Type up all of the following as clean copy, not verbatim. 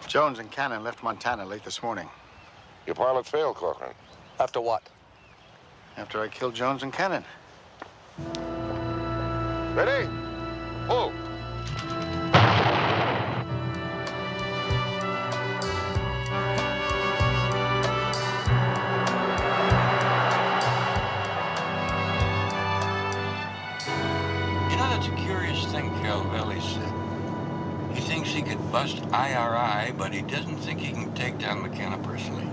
Jones and Cannon left Montana late this morning. Your pilot failed, Corcoran. After what? After I killed Jones and Cannon. Ready? Pull. You know, that's a curious thing Calvelli said. He thinks he could bust IRI, but he doesn't think he can take down McKenna personally.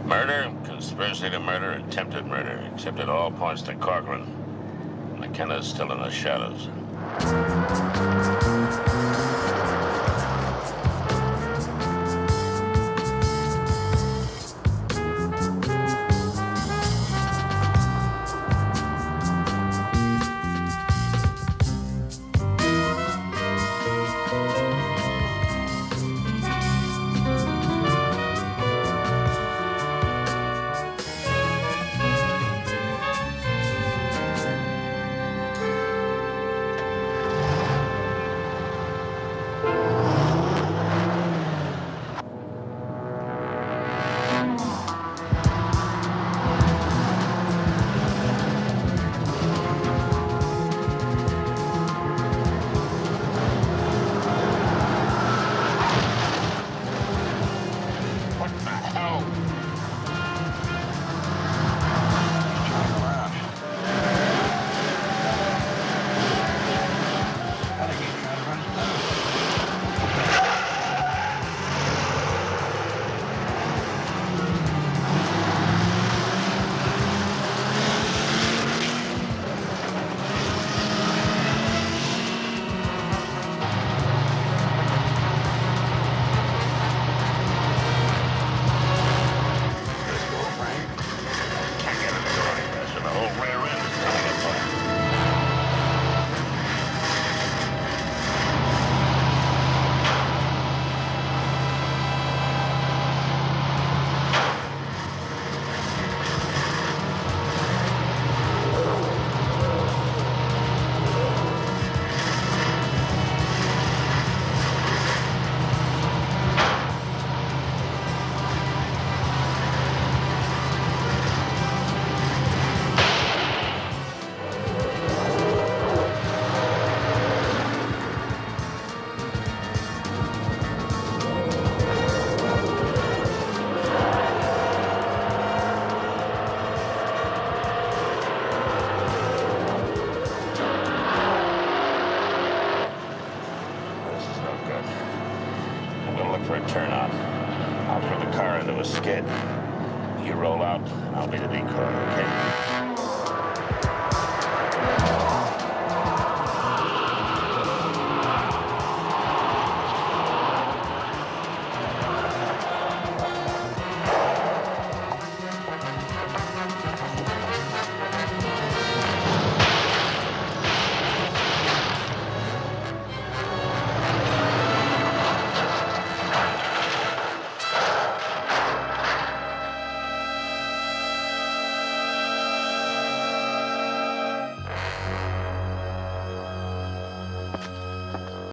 Murder, conspiracy to murder, attempted murder, except it all points to Corcoran. McKenna's still in the shadows. For a turnout. I'll put the car into a skid. You roll out, and I'll be the decoy, okay?